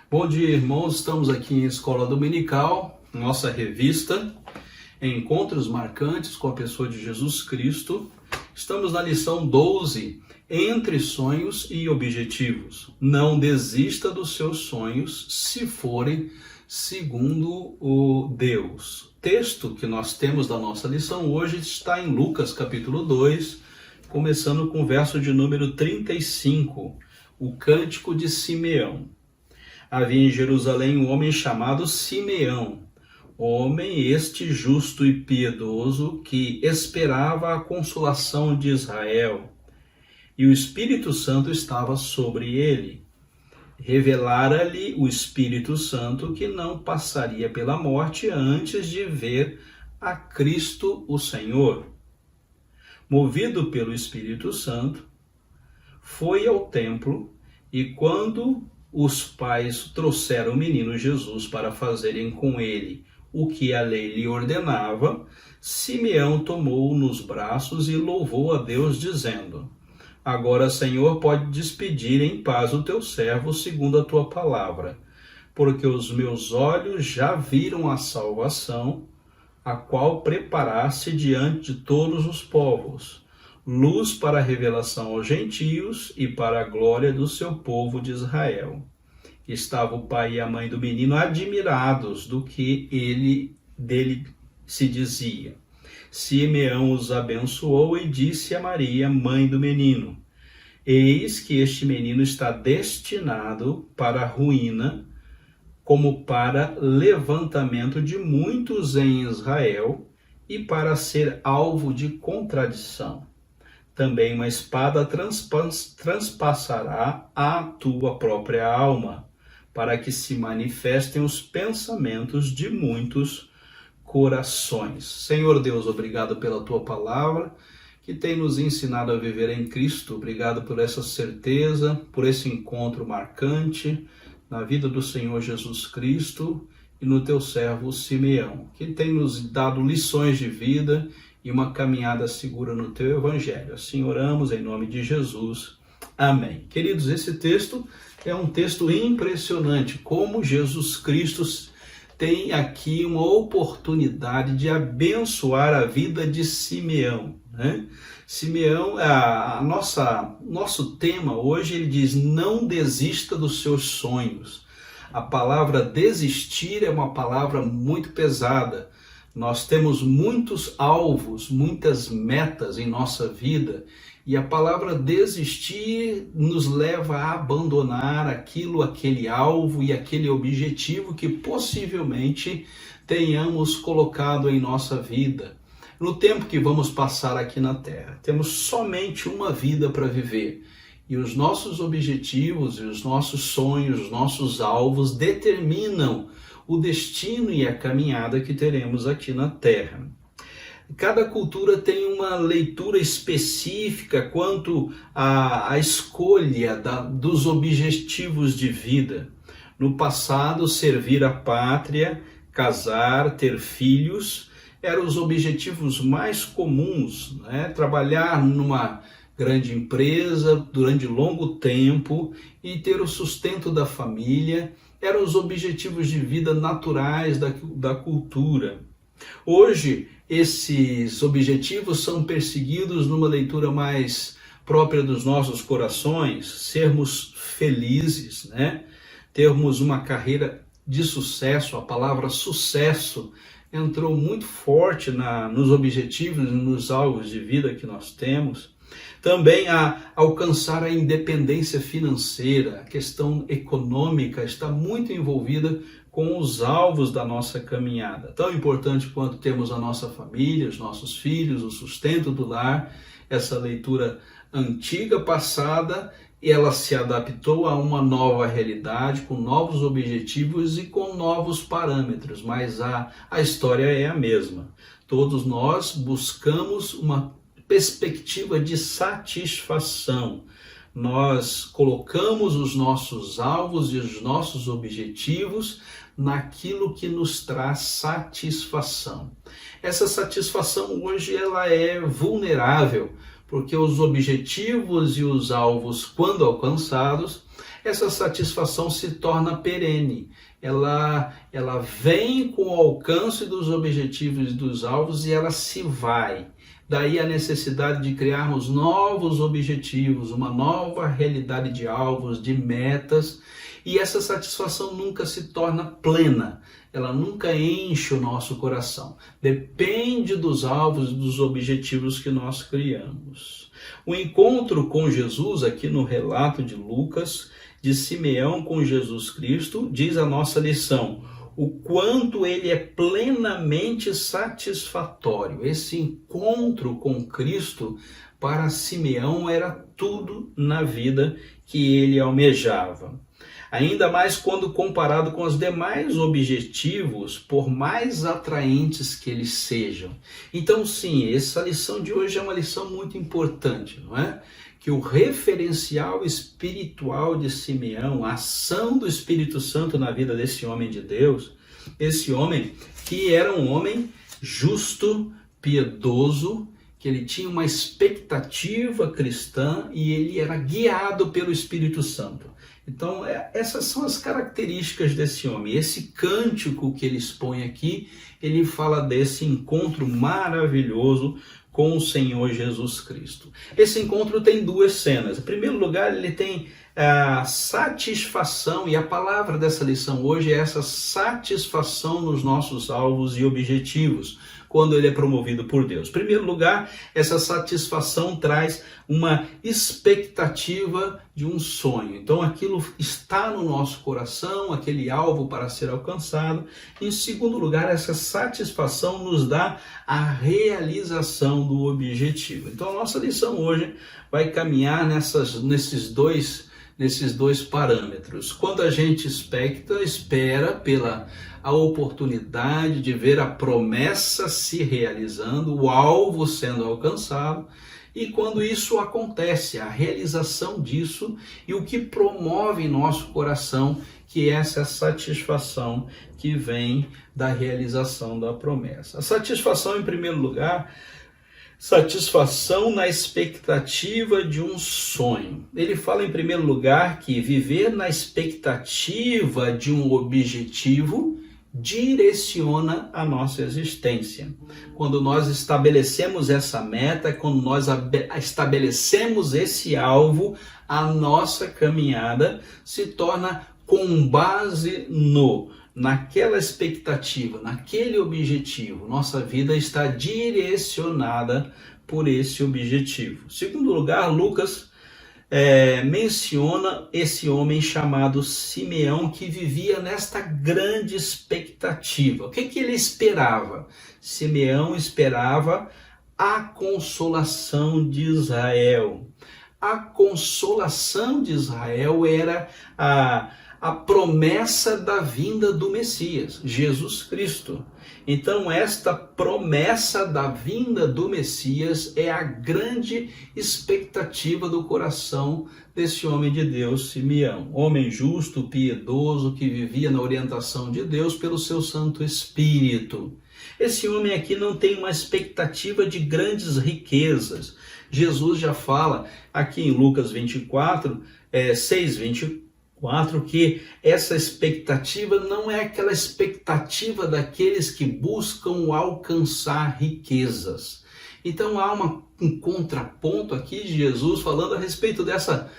Bom dia, irmãos. Estamos aqui em Escola Dominical, nossa revista, Encontros Marcantes com a Pessoa de Jesus Cristo. Estamos na lição 12, Entre Sonhos e Objetivos. Não desista dos seus sonhos se forem segundo o Deus. O texto que nós temos da nossa lição hoje está em Lucas capítulo 2, começando com o verso de número 35, o Cântico de Simeão. Havia em Jerusalém um homem chamado Simeão, homem este justo e piedoso que esperava a consolação de Israel, e o Espírito Santo estava sobre ele. Revelara-lhe o Espírito Santo que não passaria pela morte antes de ver a Cristo o Senhor. Movido pelo Espírito Santo, foi ao templo e quando os pais trouxeram o menino Jesus para fazerem com ele o que a lei lhe ordenava, Simeão tomou-o nos braços e louvou a Deus, dizendo: Agora, Senhor, pode despedir em paz o teu servo segundo a tua palavra, porque os meus olhos já viram a salvação, a qual preparaste diante de todos os povos, luz para a revelação aos gentios e para a glória do seu povo de Israel. Estava o pai e a mãe do menino admirados do que dele se dizia. Simeão os abençoou e disse a Maria, mãe do menino: Eis que este menino está destinado para a ruína, como para levantamento de muitos em Israel e para ser alvo de contradição. Também uma espada transpassará a tua própria alma, para que se manifestem os pensamentos de muitos corações. Senhor Deus, obrigado pela tua palavra, que tem nos ensinado a viver em Cristo. Obrigado por essa certeza, por esse encontro marcante na vida do Senhor Jesus Cristo e no teu servo Simeão, que tem nos dado lições de vida e uma caminhada segura no teu evangelho. Assim oramos em nome de Jesus. Amém. Queridos, esse texto é um texto impressionante, como Jesus Cristo tem aqui uma oportunidade de abençoar a vida de Simeão, né? Simeão, nosso tema hoje, ele diz: não desista dos seus sonhos. A palavra desistir é uma palavra muito pesada. Nós temos muitos alvos, muitas metas em nossa vida, e a palavra desistir nos leva a abandonar aquele alvo e aquele objetivo que possivelmente tenhamos colocado em nossa vida. No tempo que vamos passar aqui na Terra, temos somente uma vida para viver. E os nossos objetivos, e os nossos sonhos, os nossos alvos determinam o destino e a caminhada que teremos aqui na Terra. Cada cultura tem uma leitura específica quanto à escolha dos objetivos de vida. No passado, servir a pátria, casar, ter filhos, eram os objetivos mais comuns, né? Trabalhar numa grande empresa durante longo tempo e ter o sustento da família eram os objetivos de vida naturais da cultura. Hoje, esses objetivos são perseguidos numa leitura mais própria dos nossos corações, sermos felizes, né? Termos uma carreira de sucesso. A palavra sucesso entrou muito forte nos objetivos e nos alvos de vida que nós temos. Também a alcançar a independência financeira, a questão econômica está muito envolvida com os alvos da nossa caminhada. Tão importante quanto termos a nossa família, os nossos filhos, o sustento do lar, essa leitura antiga, passada, e ela se adaptou a uma nova realidade, com novos objetivos e com novos parâmetros, mas a história é a mesma. Todos nós buscamos uma perspectiva de satisfação. Nós colocamos os nossos alvos e os nossos objetivos naquilo que nos traz satisfação. Essa satisfação hoje ela é vulnerável, porque os objetivos e os alvos, quando alcançados, essa satisfação se torna perene. Ela vem com o alcance dos objetivos e dos alvos e ela se vai. Daí a necessidade de criarmos novos objetivos, uma nova realidade de alvos, de metas, e essa satisfação nunca se torna plena, ela nunca enche o nosso coração. Depende dos alvos e dos objetivos que nós criamos. O encontro com Jesus, aqui no relato de Lucas, de Simeão com Jesus Cristo, diz a nossa lição, o quanto ele é plenamente satisfatório. Esse encontro com Cristo, para Simeão, era tudo na vida que ele almejava. Ainda mais quando comparado com os demais objetivos, por mais atraentes que eles sejam. Então, sim, essa lição de hoje é uma lição muito importante, não é? Que o referencial espiritual de Simeão, a ação do Espírito Santo na vida desse homem de Deus, esse homem que era um homem justo, piedoso, que ele tinha uma expectativa cristã e ele era guiado pelo Espírito Santo. Então, essas são as características desse homem. Esse cântico que ele expõe aqui, ele fala desse encontro maravilhoso com o Senhor Jesus Cristo. Esse encontro tem duas cenas. Em primeiro lugar, ele tem a satisfação, e a palavra dessa lição hoje é essa satisfação nos nossos alvos e objetivos, quando ele é promovido por Deus. Em primeiro lugar, essa satisfação traz uma expectativa de um sonho. Então, aquilo está no nosso coração, aquele alvo para ser alcançado. Em segundo lugar, essa satisfação nos dá a realização do objetivo. Então, a nossa lição hoje vai caminhar nesses dois parâmetros. Quando a gente espera pela a oportunidade de ver a promessa se realizando, o alvo sendo alcançado, e quando isso acontece, a realização disso e o que promove em nosso coração, que é essa satisfação que vem da realização da promessa. A satisfação, em primeiro lugar, satisfação na expectativa de um sonho. Ele fala em primeiro lugar que viver na expectativa de um objetivo direciona a nossa existência. Quando nós estabelecemos essa meta, quando nós estabelecemos esse alvo, a nossa caminhada se torna com base naquela expectativa, naquele objetivo. Nossa vida está direcionada por esse objetivo. Em segundo lugar, Lucas menciona esse homem chamado Simeão, que vivia nesta grande expectativa. O que ele esperava? Simeão esperava a consolação de Israel. A consolação de Israel era a promessa da vinda do Messias, Jesus Cristo. Então, esta promessa da vinda do Messias é a grande expectativa do coração desse homem de Deus, Simeão. Homem justo, piedoso, que vivia na orientação de Deus pelo seu Santo Espírito. Esse homem aqui não tem uma expectativa de grandes riquezas. Jesus já fala aqui em Lucas 24, 6:24, que essa expectativa não é aquela expectativa daqueles que buscam alcançar riquezas. Então há um contraponto aqui de Jesus falando a respeito dessa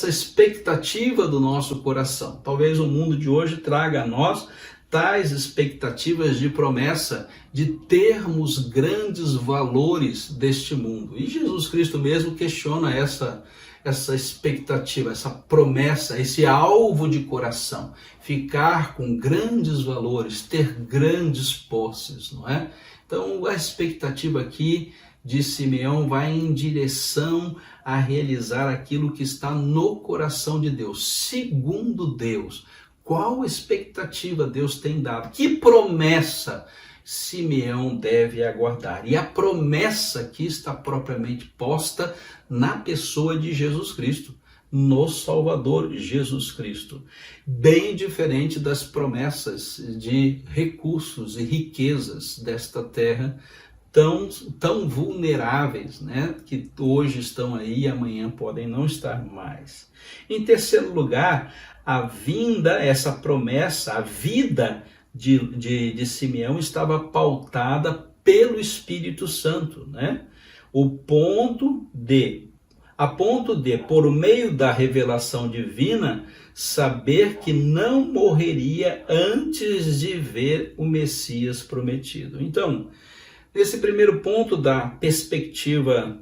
expectativa do nosso coração. Talvez o mundo de hoje traga a nós tais expectativas de promessa de termos grandes valores deste mundo. E Jesus Cristo mesmo questiona essa expectativa, essa promessa, esse alvo de coração, ficar com grandes valores, ter grandes posses, não é? Então a expectativa aqui de Simeão vai em direção a realizar aquilo que está no coração de Deus, segundo Deus. Qual expectativa Deus tem dado? Que promessa Simeão deve aguardar? E a promessa aqui está propriamente posta na pessoa de Jesus Cristo, no Salvador Jesus Cristo. Bem diferente das promessas de recursos e riquezas desta terra, tão vulneráveis, né? Que hoje estão aí e amanhã podem não estar mais. Em 3º lugar, a vinda, essa promessa, a vida de Simeão estava pautada pelo Espírito Santo, né? A ponto de, por meio da revelação divina, saber que não morreria antes de ver o Messias prometido. Então, nesse primeiro ponto da perspectiva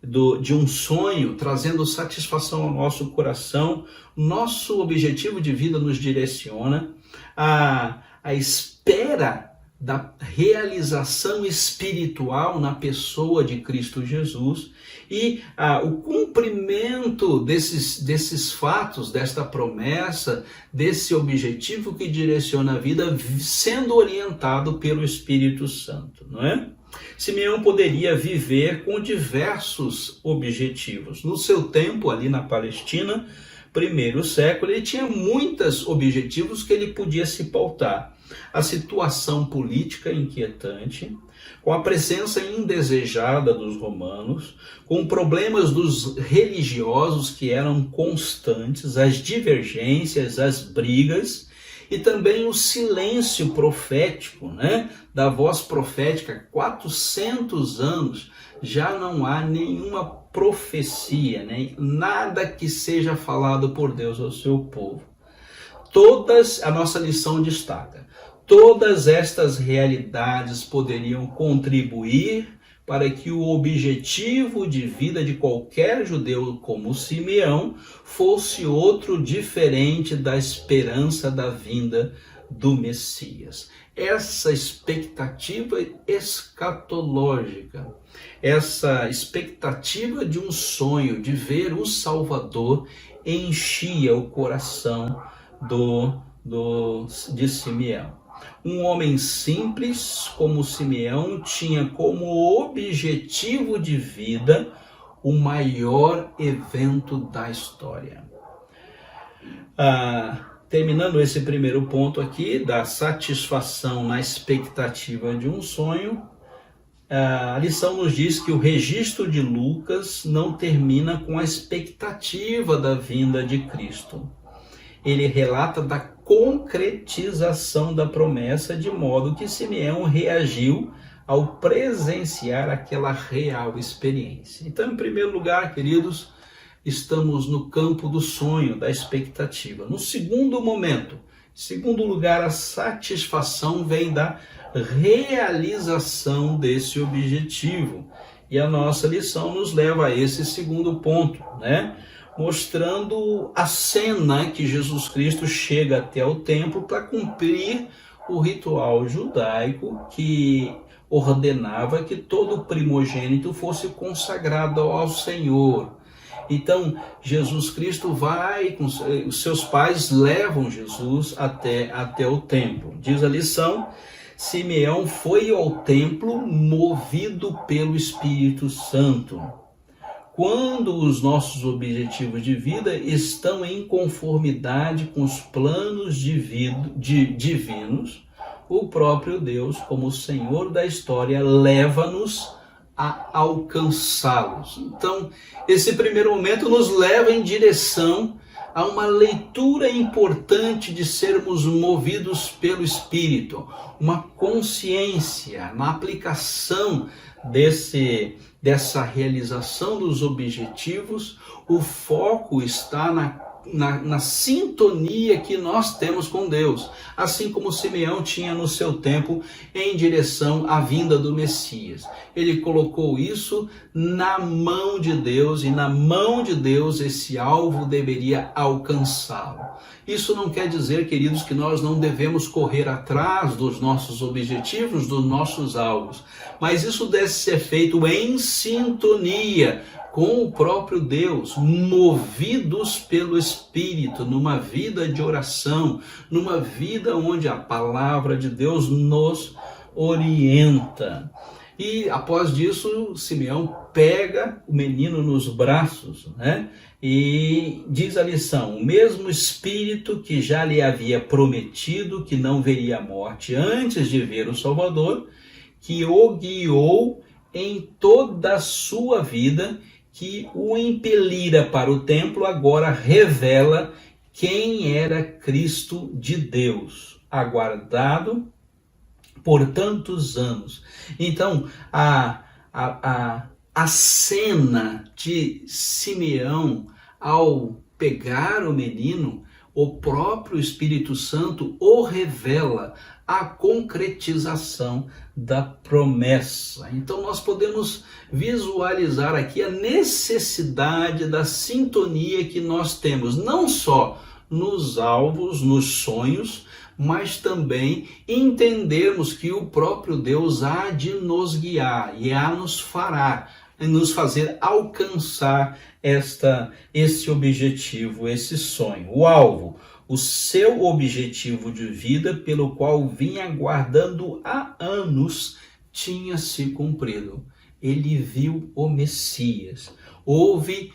de um sonho, trazendo satisfação ao nosso coração, nosso objetivo de vida nos direciona a espera da realização espiritual na pessoa de Cristo Jesus e o cumprimento desses fatos, desta promessa, desse objetivo que direciona a vida, sendo orientado pelo Espírito Santo, não é? Simeão poderia viver com diversos objetivos. No seu tempo, ali na Palestina, primeiro século, ele tinha muitos objetivos que ele podia se pautar. A situação política inquietante, com a presença indesejada dos romanos, com problemas dos religiosos que eram constantes, as divergências, as brigas, e também o silêncio profético, né? Da voz profética, 400 anos, já não há nenhuma profecia, né? Nada que seja falado por Deus ao seu povo. A nossa lição destaca, todas estas realidades poderiam contribuir para que o objetivo de vida de qualquer judeu como Simeão fosse outro diferente da esperança da vinda do Messias. Essa expectativa escatológica, essa expectativa de um sonho, de ver o Salvador, enchia o coração de Simeão. Um homem simples como Simeão tinha como objetivo de vida o maior evento da história. Terminando esse primeiro ponto aqui, da satisfação na expectativa de um sonho, a lição nos diz que o registro de Lucas não termina com a expectativa da vinda de Cristo. Ele relata da concretização da promessa, de modo que Simeão reagiu ao presenciar aquela real experiência. Então, em primeiro lugar, queridos, estamos no campo do sonho, da expectativa. No segundo lugar, a satisfação vem da realização desse objetivo. E a nossa lição nos leva a esse segundo ponto, né? Mostrando a cena que Jesus Cristo chega até o templo para cumprir o ritual judaico que ordenava que todo primogênito fosse consagrado ao Senhor. Então, Jesus Cristo vai, os seus pais levam Jesus até o templo. Diz a lição, Simeão foi ao templo movido pelo Espírito Santo. Quando os nossos objetivos de vida estão em conformidade com os planos divinos, o próprio Deus, como Senhor da história, leva-nos a alcançá-los. Então, esse primeiro momento nos leva em direção a uma leitura importante de sermos movidos pelo Espírito, uma consciência na aplicação dessa realização dos objetivos. O foco está na sintonia que nós temos com Deus, assim como Simeão tinha no seu tempo em direção à vinda do Messias. Ele colocou isso na mão de Deus, e na mão de Deus esse alvo deveria alcançá-lo. Isso não quer dizer, queridos, que nós não devemos correr atrás dos nossos objetivos, dos nossos alvos, mas isso deve ser feito em sintonia com o próprio Deus, movidos pelo Espírito, numa vida de oração, numa vida onde a palavra de Deus nos orienta. E após disso, Simeão pega o menino nos braços, né? E diz a lição, o mesmo Espírito que já lhe havia prometido que não veria a morte antes de ver o Salvador, que o guiou em toda a sua vida, que o impelira para o templo, agora revela quem era Cristo de Deus, aguardado por tantos anos. Então, a cena de Simeão ao pegar o menino, o próprio Espírito Santo o revela a concretização da promessa. Então nós podemos visualizar aqui a necessidade da sintonia que nós temos, não só nos alvos, nos sonhos, mas também entendermos que o próprio Deus há de nos guiar e nos fazer alcançar esse objetivo, esse sonho. O alvo, o seu objetivo de vida, pelo qual vinha aguardando há anos, tinha se cumprido. Ele viu o Messias. Houve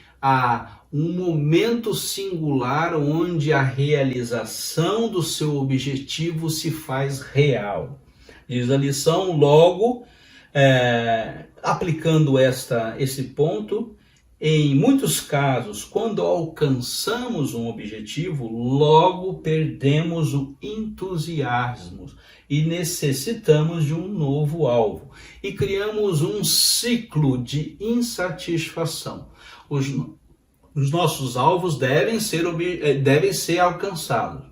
um momento singular onde a realização do seu objetivo se faz real. Diz a lição, logo, aplicando esse ponto, em muitos casos, quando alcançamos um objetivo, logo perdemos o entusiasmo e necessitamos de um novo alvo. E criamos um ciclo de insatisfação. Os nossos alvos devem ser alcançados.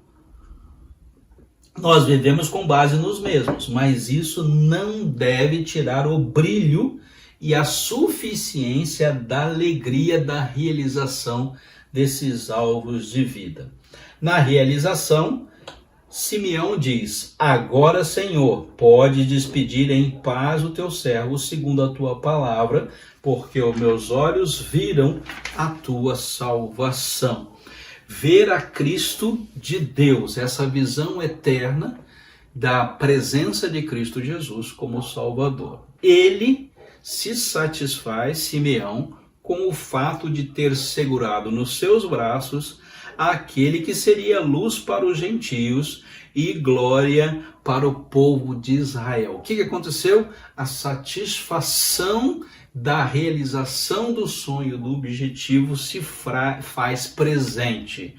Nós vivemos com base nos mesmos, mas isso não deve tirar o brilho e a suficiência da alegria da realização desses alvos de vida. Na realização, Simeão diz: agora, Senhor, pode despedir em paz o teu servo segundo a tua palavra, porque os meus olhos viram a tua salvação. Ver a Cristo de Deus, essa visão eterna da presença de Cristo Jesus como Salvador. Ele se satisfaz, Simeão, com o fato de ter segurado nos seus braços aquele que seria luz para os gentios e glória para o povo de Israel. O que aconteceu? A satisfação da realização do sonho, do objetivo, se faz presente.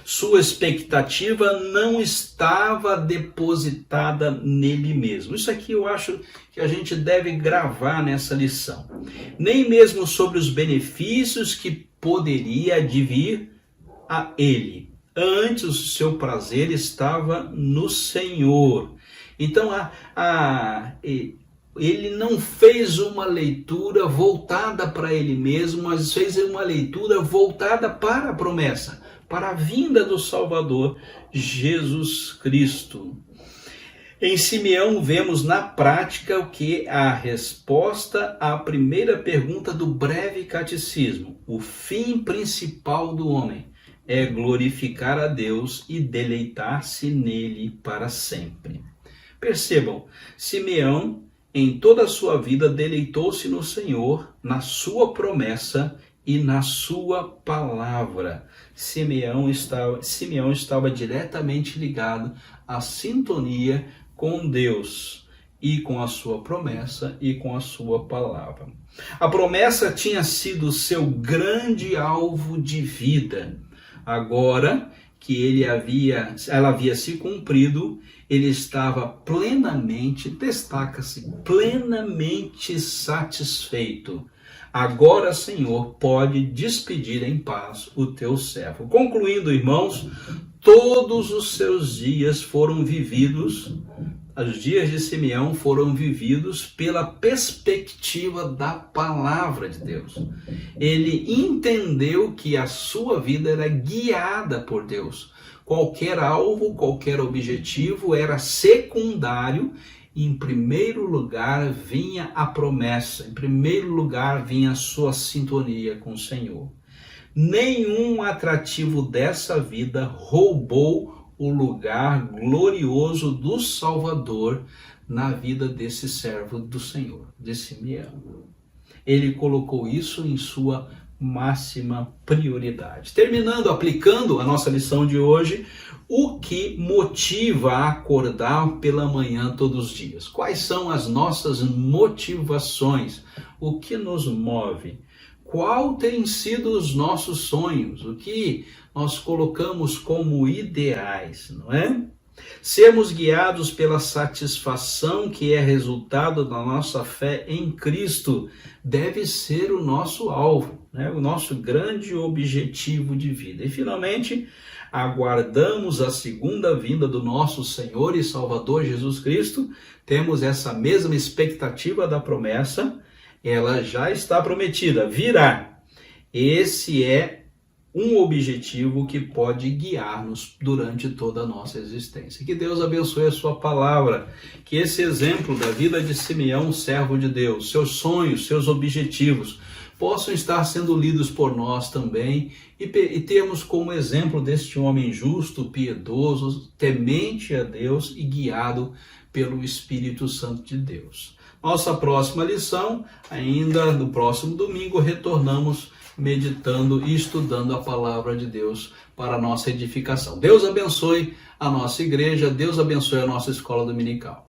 Sua expectativa não estava depositada nele mesmo. Isso aqui eu acho que a gente deve gravar nessa lição. Nem mesmo sobre os benefícios que poderia advir a ele. Antes o seu prazer estava no Senhor. Então ele não fez uma leitura voltada para ele mesmo, mas fez uma leitura voltada para a promessa, para a vinda do Salvador, Jesus Cristo. Em Simeão vemos na prática o que a resposta à primeira pergunta do breve catecismo. O fim principal do homem é glorificar a Deus e deleitar-se nele para sempre. Percebam, Simeão em toda a sua vida deleitou-se no Senhor, na sua promessa e na sua palavra. Simeão estava diretamente ligado à sintonia com Deus e com a sua promessa e com a sua palavra. A promessa tinha sido o seu grande alvo de vida. Agora que ela havia se cumprido, ele estava plenamente, destaca-se, plenamente satisfeito. Agora, Senhor, pode despedir em paz o teu servo. Concluindo, irmãos, todos os seus dias foram vividos, os dias de Simeão foram vividos pela perspectiva da palavra de Deus. Ele entendeu que a sua vida era guiada por Deus. Qualquer alvo, qualquer objetivo era secundário. Em primeiro lugar vinha a promessa, em primeiro lugar vinha a sua sintonia com o Senhor. Nenhum atrativo dessa vida roubou o lugar glorioso do Salvador na vida desse servo do Senhor, de Simeão. Ele colocou isso em sua máxima prioridade. Terminando, aplicando a nossa lição de hoje, o que motiva a acordar pela manhã todos os dias? Quais são as nossas motivações? O que nos move? Qual tem sido os nossos sonhos? O que nós colocamos como ideais, não é? Sermos guiados pela satisfação que é resultado da nossa fé em Cristo deve ser o nosso alvo, né? O nosso grande objetivo de vida. E finalmente, aguardamos a segunda vinda do nosso Senhor e Salvador Jesus Cristo, temos essa mesma expectativa da promessa, ela já está prometida, virá. Esse é um objetivo que pode guiar-nos durante toda a nossa existência. Que Deus abençoe a sua palavra, que esse exemplo da vida de Simeão, servo de Deus, seus sonhos, seus objetivos, possam estar sendo lidos por nós também e termos como exemplo deste homem justo, piedoso, temente a Deus e guiado pelo Espírito Santo de Deus. Nossa próxima lição, ainda no próximo domingo, retornamos meditando e estudando a palavra de Deus para a nossa edificação. Deus abençoe a nossa igreja, Deus abençoe a nossa escola dominical.